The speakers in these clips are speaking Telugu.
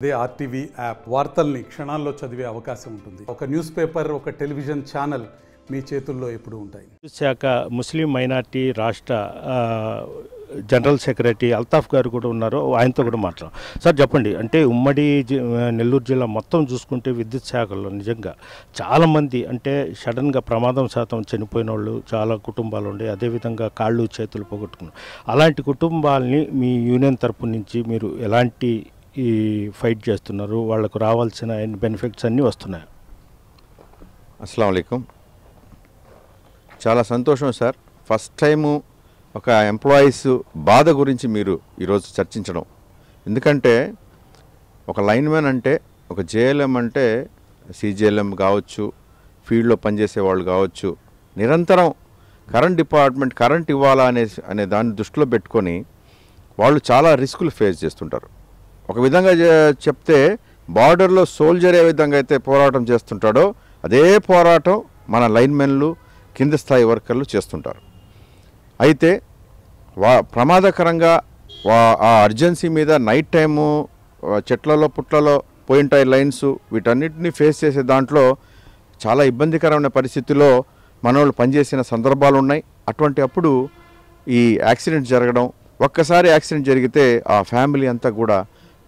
అదే ఆర్టీవీ యాప్ వార్తల్ని క్షణాల్లో చదివే అవకాశం ఉంటుంది. ఒక న్యూస్ పేపర్, ఒక టెలివిజన్ ఛానల్ మీ చేతుల్లో ఎప్పుడూ ఉంటాయి. శాఖ ముస్లిం మైనార్టీ రాష్ట్ర జనరల్ సెక్రటరీ అల్తాఫ్ గారు కూడా ఉన్నారు. ఆయనతో కూడా మాట్లాడాం. సార్ చెప్పండి, అంటే ఉమ్మడి నెల్లూరు జిల్లా మొత్తం చూసుకుంటే విద్యుత్ శాఖలో నిజంగా చాలామంది అంటే సడన్గా ప్రమాదం శాతం చనిపోయిన వాళ్ళు చాలా కుటుంబాలు ఉండే, అదేవిధంగా కాళ్ళు చేతులు పోగొట్టుకున్నారు. అలాంటి కుటుంబాలని మీ యూనియన్ తరపు నుంచి మీరు ఎలాంటి ఈ ఫైట్ చేస్తున్నారు? వాళ్ళకు రావాల్సిన బెనిఫిట్స్ అన్నీ వస్తున్నాయి. అస్సలాము అలైకుం. చాలా సంతోషం సార్. ఫస్ట్ టైము ఒక ఎంప్లాయీస్ బాధ గురించి మీరు ఈరోజు చర్చించడం. ఎందుకంటే ఒక లైన్మెన్ అంటే, ఒక జేఎల్ఎం అంటే, సీజేఎల్ఎం కావచ్చు, ఫీల్డ్లో పనిచేసే వాళ్ళు కావచ్చు, నిరంతరం కరెంట్ డిపార్ట్మెంట్ కరెంట్ ఇవ్వాలా అనే దాన్ని దృష్టిలో పెట్టుకొని వాళ్ళు చాలా రిస్కులు ఫేస్ చేస్తుంటారు. ఒక విధంగా చెప్తే బార్డర్లో సోల్జర్ ఏ విధంగా అయితే పోరాటం చేస్తుంటాడో అదే పోరాటం మన లైన్మెన్లు, కింద స్థాయి వర్కర్లు చేస్తుంటారు. అయితే ప్రమాదకరంగా ఆ అర్జెన్సీ మీద నైట్ టైము చెట్లలో పుట్లలో పోయింటాయి లైన్స్, వీటన్నిటిని ఫేస్ చేసే దాంట్లో చాలా ఇబ్బందికరమైన పరిస్థితిలో మనోళ్ళు పనిచేసిన సందర్భాలు ఉన్నాయి. అటువంటి అప్పుడు ఈ యాక్సిడెంట్ జరగడం, ఒక్కసారి యాక్సిడెంట్ జరిగితే ఆ ఫ్యామిలీ అంతా కూడా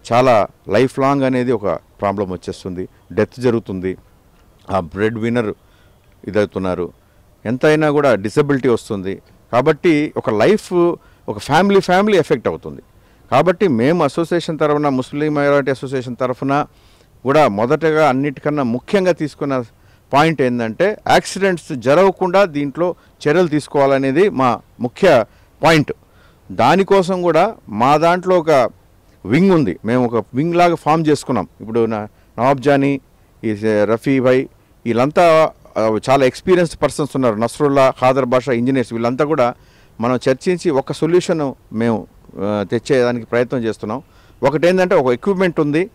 చాలా లైఫ్ లాంగ్ అనేది ఒక ప్రాబ్లం వచ్చేస్తుంది, డెత్ జరుగుతుంది, ఆ బ్రెడ్ విన్నర్ ఇదవుతున్నారు, ఎంతైనా కూడా డిసబిలిటీ వస్తుంది. కాబట్టి ఒక లైఫ్, ఒక ఫ్యామిలీ ఎఫెక్ట్ అవుతుంది. కాబట్టి మేము అసోసియేషన్ తరఫున, ముస్లిం మైనారిటీ అసోసియేషన్ తరఫున కూడా మొదటగా అన్నిటికన్నా ముఖ్యంగా తీసుకున్న పాయింట్ ఏంటంటే యాక్సిడెంట్స్ జరగకుండా దీంట్లో చర్యలు తీసుకోవాలనేది మా ముఖ్య పాయింట్. దానికోసం కూడా మా దాంట్లో ఒక వింగ్ ఉంది. మేము ఒక వింగ్ లాగా ఫామ్ చేసుకున్నాం. ఇప్పుడు నవాబ్ జానీ, ఈ రఫీ భాయ్, వీళ్ళంతా చాలా ఎక్స్పీరియన్స్డ్ పర్సన్స్ ఉన్నారు. నస్రుల్లా, ఖాదర్ బాషా, ఇంజనీర్స్, వీళ్ళంతా కూడా మనం చర్చించి ఒక సొల్యూషన్ మేము తెచ్చేదానికి ప్రయత్నం చేస్తున్నాం. ఒకటి ఏంటంటే ఒక ఎక్విప్మెంట్ ఉంది,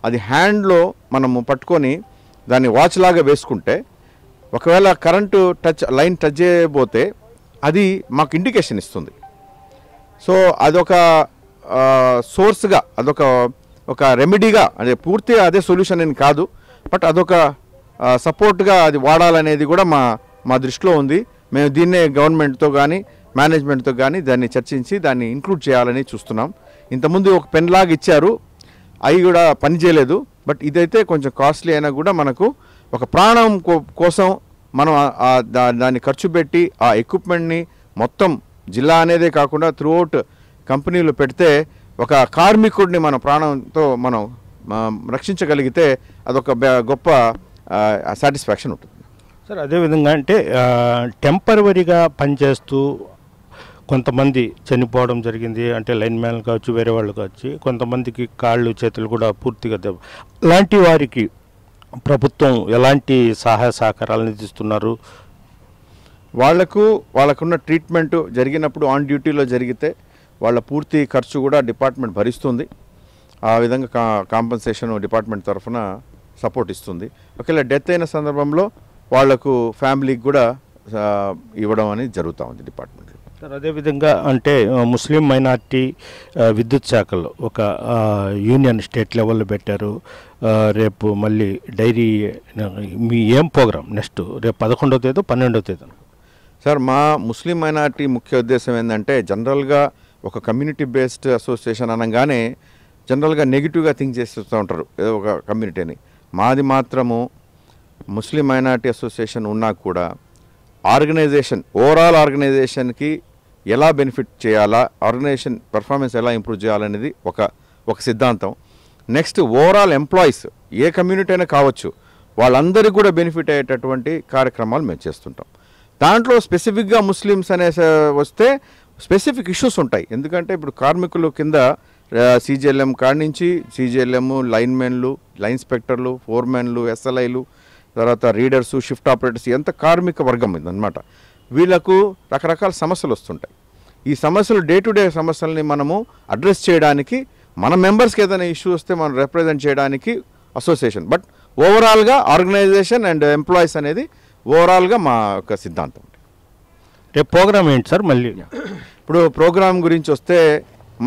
అది హ్యాండ్లో మనము పట్టుకొని దాన్ని వాచ్ లాగా వేసుకుంటే ఒకవేళ కరెంటు లైన్ టచ్ చేయబోతే అది మాకు ఇండికేషన్ ఇస్తుంది. సో అదొక సోర్స్గా, అదొక రెమెడీగా, అదే పూర్తిగా అదే సొల్యూషన్ అని కాదు, బట్ అదొక సపోర్ట్గా అది వాడాలనేది కూడా మా దృష్టిలో ఉంది. మేము దీన్నే గవర్నమెంట్తో కానీ మేనేజ్మెంట్తో కానీ దాన్ని చర్చించి దాన్ని ఇంక్లూడ్ చేయాలని చూస్తున్నాం. ఇంతకుముందు ఒక పెన్ లాగా ఇచ్చారు, అవి కూడా పనిచేయలేదు. బట్ ఇదైతే కొంచెం కాస్ట్లీ అయినా కూడా మనకు ఒక ప్రాణం కోసం మనం దాన్ని ఖర్చు పెట్టి ఆ ఎక్విప్మెంట్ని మొత్తం జిల్లా అనేదే కాకుండా త్రూఅవుట్ కంపెనీలు పెడితే ఒక కార్మికుడిని మన ప్రాణంతో మనం రక్షించగలిగితే అదొక గొప్ప సాటిస్ఫాక్షన్ ఉంటుంది సార్. అదేవిధంగా అంటే టెంపరవరీగా పనిచేస్తూ కొంతమంది చనిపోవడం జరిగింది, అంటే లైన్ మ్యాన్లు కావచ్చు, వేరే వాళ్ళు కావచ్చు, కొంతమందికి కాళ్ళు చేతులు కూడా పూర్తిగా దెబ్బ. అలాంటి వారికి ప్రభుత్వం ఎలాంటి సహాయ సహకారాలను అందిస్తున్నారు? వాళ్ళకున్న ట్రీట్మెంట్ జరిగినప్పుడు ఆన్ డ్యూటీలో జరిగితే వాళ్ళ పూర్తి ఖర్చు కూడా డిపార్ట్మెంట్ భరిస్తుంది. ఆ విధంగా కాంపన్సేషన్ డిపార్ట్మెంట్ తరఫున సపోర్ట్ ఇస్తుంది. ఒకవేళ డెత్ అయిన సందర్భంలో వాళ్లకు ఫ్యామిలీకి కూడా ఇవ్వడం అనేది జరుగుతూ ఉంది డిపార్ట్మెంట్లో. సార్ అదేవిధంగా అంటే ముస్లిం మైనార్టీ విద్యుత్ శాఖలో ఒక యూనియన్ స్టేట్ లెవెల్లో పెట్టారు. రేపు మళ్ళీ డైరీ మీ ఏం ప్రోగ్రామ్ నెక్స్ట్ రేపు 11వ తేదీ 12వ తేదీ? సార్, మా ముస్లిం మైనార్టీ ముఖ్య ఉద్దేశం ఏంటంటే జనరల్గా ఒక కమ్యూనిటీ బేస్డ్ అసోసియేషన్ అనగానే జనరల్గా నెగిటివ్గా థింక్ చేస్తూ ఉంటారు ఏదో ఒక కమ్యూనిటీని. మాది మాత్రము ముస్లిం మైనార్టీ అసోసియేషన్ ఉన్నా కూడా ఆర్గనైజేషన్, ఓవరాల్ ఆర్గనైజేషన్కి ఎలా బెనిఫిట్ చేయాలా, ఆర్గనైజేషన్ పర్ఫార్మెన్స్ ఎలా ఇంప్రూవ్ చేయాలనేది ఒక సిద్ధాంతం. నెక్స్ట్ ఓవరాల్ ఎంప్లాయీస్ ఏ కమ్యూనిటీ అయినా కావచ్చు, వాళ్ళందరికీ కూడా బెనిఫిట్ అయ్యేటటువంటి కార్యక్రమాలు మేము చేస్తుంటాం. దాంట్లో స్పెసిఫిక్గా ముస్లిమ్స్ అనే వస్తే స్పెసిఫిక్ ఇష్యూస్ ఉంటాయి. ఎందుకంటే ఇప్పుడు కార్మికులు కింద సీజేఎల్ఎం కాడి నుంచి సీజేఎల్ఎం, లైన్మెన్లు, లైన్ ఇన్స్పెక్టర్లు, ఫోర్మెన్లు, ఎస్ఎల్ఐలు, తర్వాత రీడర్స్, షిఫ్ట్ ఆపరేటర్స్, ఎంత కార్మిక వర్గం ఇదన్నమాట. వీళ్ళకు రకరకాల సమస్యలు వస్తుంటాయి. ఈ సమస్యలు డే టు డే సమస్యలని మనము అడ్రస్ చేయడానికి, మన మెంబర్స్కి ఏదైనా ఇష్యూ వస్తే మనం రిప్రజెంట్ చేయడానికి అసోసియేషన్, బట్ ఓవరాల్గా ఆర్గనైజేషన్ అండ్ ఎంప్లాయీస్ అనేది ఓవరాల్గా మా యొక్క సిద్ధాంతం. రేపు ప్రోగ్రామ్ ఏంటి సార్? మళ్ళీ ఇప్పుడు ప్రోగ్రామ్ గురించి వస్తే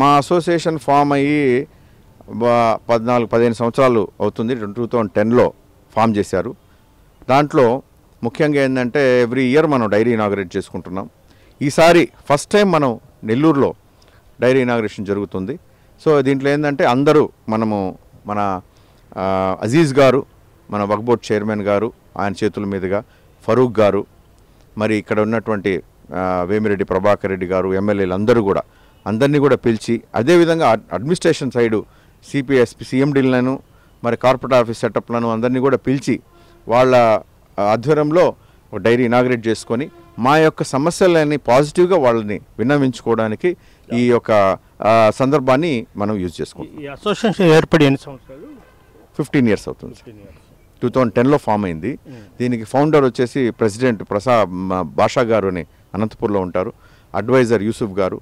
మా అసోసియేషన్ ఫామ్ అయ్యి 14-15 సంవత్సరాలు అవుతుంది. 2010లో ఫామ్ చేశారు. దాంట్లో ముఖ్యంగా ఏంటంటే ఎవ్రీ ఇయర్ మనం డైరీ ఇనాగరేట్ చేసుకుంటున్నాం. ఈసారి ఫస్ట్ టైం మనం నెల్లూరులో డైరీ ఇనాగరేషన్ జరుగుతుంది. సో దీంట్లో ఏంటంటే అందరూ మన అజీజ్ గారు, మన వక్ఫ్ బోర్డ్ చైర్మన్ గారు, ఆయన చేతుల మీదుగా ఫరూక్ గారు, మరి ఇక్కడ ఉన్నటువంటి వేమిరెడ్డి ప్రభాకర్ రెడ్డి గారు, ఎమ్మెల్యేలు అందరూ కూడా అందరినీ కూడా పిలిచి, అదేవిధంగా అడ్మినిస్ట్రేషన్ సైడు సిపిఎస్పి సిఎండీలను, మరి కార్పొరేట్ ఆఫీస్ సెటప్లను అందరినీ కూడా పిలిచి వాళ్ళ ఆధ్వర్యంలో ఒక డైరీ ఇనాగరేట్ చేసుకొని మా యొక్క సమస్యలని పాజిటివ్గా వాళ్ళని విన్నవించుకోవడానికి ఈ యొక్క సందర్భాన్ని మనం యూజ్ చేసుకుంటాం. ఈ అసోసియేషన్ ఏర్పడి ఎన్ని సంవత్సరాలు? 15 ఇయర్స్ అవుతుంది. 2010లో ఫామ్ అయింది. దీనికి ఫౌండర్ వచ్చేసి ప్రెసిడెంట్ బాషా గారు అని అనంతపూర్లో ఉంటారు. అడ్వైజర్ యూసుఫ్ గారు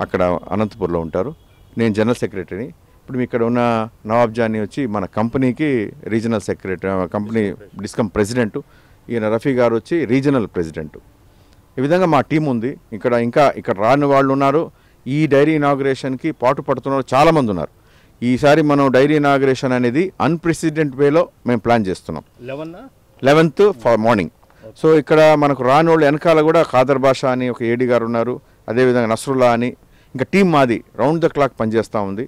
అక్కడ అనంతపూర్లో ఉంటారు. నేను జనరల్ సెక్రటరీని. ఇప్పుడు ఇక్కడ ఉన్న నవాబ్ జానీ వచ్చి మన కంపెనీకి regional secretary, company discom president. ఈయన రఫీ గారు వచ్చి రీజనల్ ప్రెసిడెంట్. ఈ విధంగా మా టీం ఉంది. ఇక్కడ రాని వాళ్ళు ఉన్నారు. ఈ డైరీ ఇనాగ్రేషన్కి పాటుపడుతున్న చాలామంది ఉన్నారు. ఈసారి మనం డైరీ ఇనాగ్రేషన్ అనేది అన్ప్రెసిడెంట్ వేలో మేము ప్లాన్ చేస్తున్నాం. 11th morning. సో ఇక్కడ మనకు రాని వాళ్ళు వెనకాల కూడా ఖాదర్ బాషా అని ఒక ఏడీ గారు ఉన్నారు. అదేవిధంగా నస్రుల్లా అని, ఇంకా టీం మాది రౌండ్ ద క్లాక్ పనిచేస్తూ ఉంది.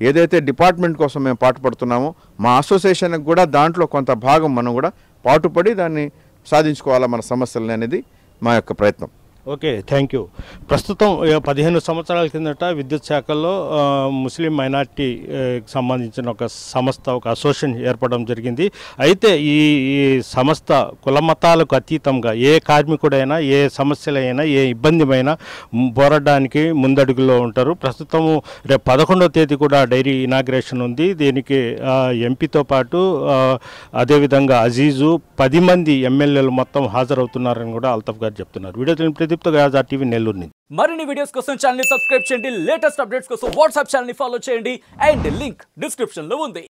ఏదైతే డిపార్ట్మెంట్ కోసం మేము పాటుపడుతున్నామో మా అసోసియేషన్కి కూడా దాంట్లో కొంత భాగం మనం కూడా పాటుపడి దాన్ని సాధించుకోవాలా మన సమస్యలని అనేది మా యొక్క ప్రయత్నం. Okay, thank you. ప్రస్తుతం 15 సంవత్సరాల కిందట విద్యుత్ శాఖలో ముస్లిం మైనార్టీ సంబంధించిన ఒక సంస్థ, ఒక అసోసియేషన్ ఏర్పడడం జరిగింది. అయితే ఈ సంస్థ కులమతాలకు అతీతంగా ఏ కార్మికుడైనా, ఏ సమస్యలైనా, ఏ ఇబ్బందిమైనా పోరాడడానికి ముందడుగులో ఉంటారు. ప్రస్తుతం రేపు 11వ తేదీ కూడా డైరీ ఇనాగ్రేషన్ ఉంది. దీనికి ఎంపీతో పాటు అదేవిధంగా అజీజు 10 మంది ఎమ్మెల్యేలు మొత్తం హాజరవుతున్నారని కూడా అల్తాఫ్ గారు చెప్తున్నారు. వీడియో ప్రదీప్తో గాజా టీవీ నెల్లూరు నుంచి. మరిన్ని వీడియోస్ కోసం ఛానల్ ని సబ్స్క్రైబ్ చేయండి. లేటెస్ట్ అప్డేట్స్ కోసం వాట్సాప్ ఛానల్ ని ఫాలో చేయండి. అండ్ లింక్ డిస్క్రిప్షన్ లో ఉంది.